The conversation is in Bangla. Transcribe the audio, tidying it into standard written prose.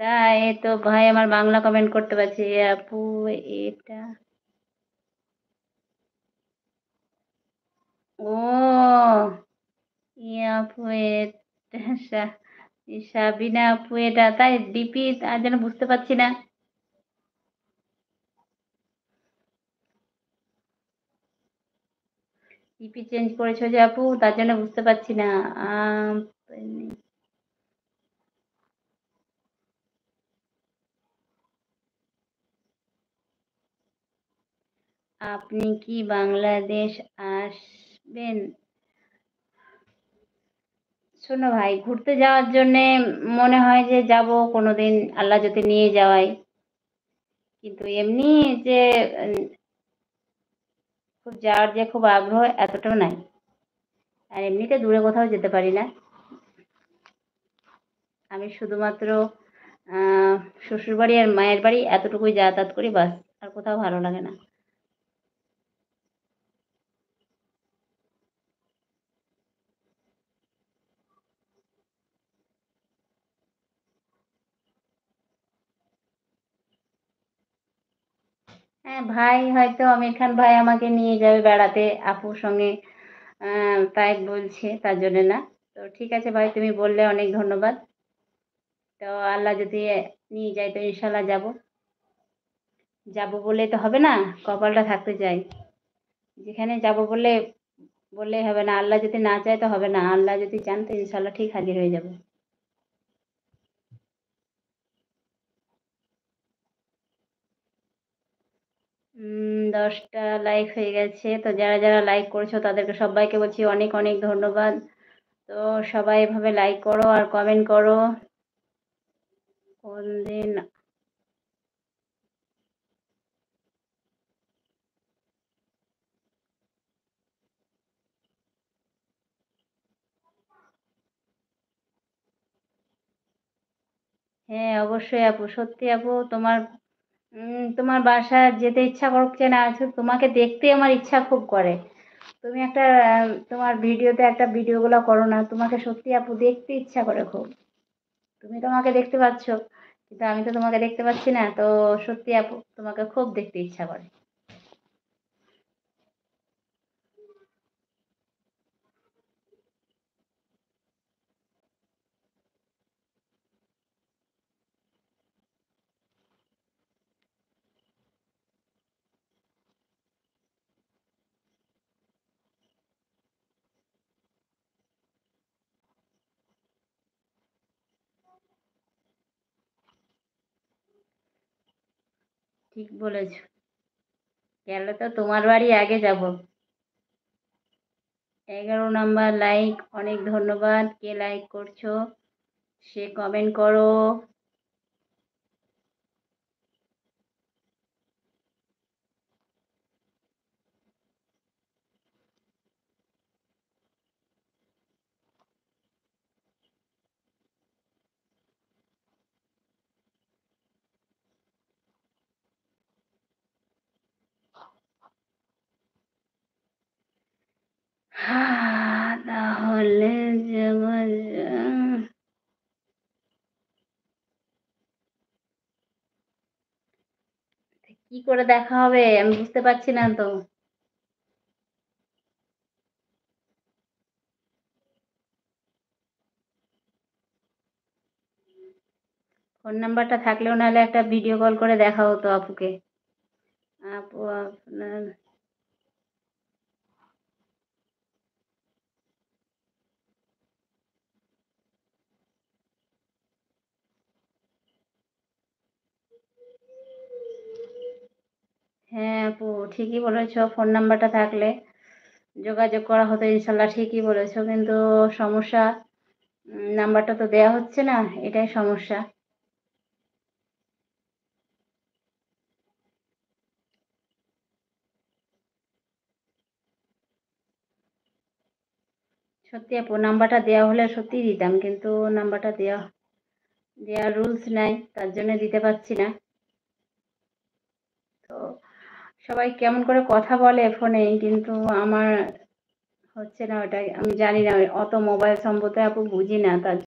তাই তো ভাই আমার বাংলা কমেন্ট করতে পারছে। এ আপু এটা ও! আপু এটা সাবিনা আপু এটা তাই ডিপি আর যেন বুঝতে পারছি না। ডিপি চেঞ্জ করেছো যে আপু তার জন্য বুঝতে পারছি না। আপনি আপনি কি বাংলাদেশ আসবেন? শোনো ভাই ঘুরতে যাওয়ার জন্যে মনে হয় যে যাবো কোনোদিন আল্লাহ যদি নিয়ে যাওয়ায়। কিন্তু এমনি যে খুব যাওয়ার যে খুব আগ্রহ এতটাও নাই। আর এমনিতে দূরে কোথাও যেতে পারি না। আমি শুধুমাত্র আ শ্বশুরবাড়ি আর মায়ের বাড়ি এতটুকুই যাতায়াত করি ব্যাস। আর কোথাও ভালো লাগে না। হ্যাঁ, ভাই হয়তো আমির খান ভাই আমাকে নিয়ে যাবে বেড়াতে আপুর সঙ্গে আ তাই বলছে তার জন্যে না। তো ঠিক আছে ভাই তুমি বললে অনেক ধন্যবাদ। তো আল্লাহ যদি নিয়ে যায় তো ইনশাআল্লাহ যাবো। যাবো বললেই তো হবে না, কপালটা থাকতে চাই। যেখানে যাবো বললেই হবে না। আল্লাহ যদি না চায় তো হবে না। আল্লাহ যদি চান তো ইনশাআল্লাহ ঠিক হাজির হয়ে যাবো। ১০ টা লাইক হয়ে গেছে। তো যারা লাইক করেছো তাদেরকে সবাইকে বলছি অনেক, অনেক ধন্যবাদ। তো সবাই এভাবে লাইক করো আর কমেন্ট করো। কোনদিন হ্যাঁ, অবশ্যই আপু। সত্যি আপু তোমার বাসায় যেতে ইচ্ছা করছে না। তোমাকে দেখতেই আমার ইচ্ছা খুব করে। তুমি একটা তোমার ভিডিওতে একটা ভিডিওগুলা করো না। তোমাকে সত্যি আপু দেখতে ইচ্ছা করে খুব। তুমি তো আমাকে দেখতে পাচ্ছ। কিন্তু আমি তো তোমাকে দেখতে পাচ্ছি না। তো সত্যি আপু তোমাকে খুব দেখতে ইচ্ছা করে। ঠিক বলেছ। গেলে তো তোমার বাড়ি আগে যাব। 11 নাম্বার লাইক অনেক ধন্যবাদ। কে লাইক করছো? সে কমেন্ট করো। তাহলে যাওয়া কি করে দেখা হবে? আমি বুঝতে পারছি না তো। ফোন নাম্বারটা থাকলেও নাহলে একটা ভিডিও কল করে দেখা হতো আপুকে। আপু আপনার হ্যাঁ আপু ঠিকই বলেছ। ফোন নাম্বারটা থাকলে যোগাযোগ করা হতো ইনশাল্লাহ ঠিকই বলেছ। কিন্তু সমস্যা নাম্বারটা তো দেয়া হচ্ছে না। এটাই সমস্যা। সত্যি আপু নাম্বারটা দেওয়া হলে সত্যিই দিতাম। কিন্তু নাম্বারটা দেওয়ার রুলস নাই। তার জন্য দিতে পারছি না। তো সবাই কেমন করে কথা বলে ফোনে কিন্তু আমার হচ্ছে না ওটাই। আমি জানি না অত মোবাইল সম্পর্কে আপু বুঝি না। তার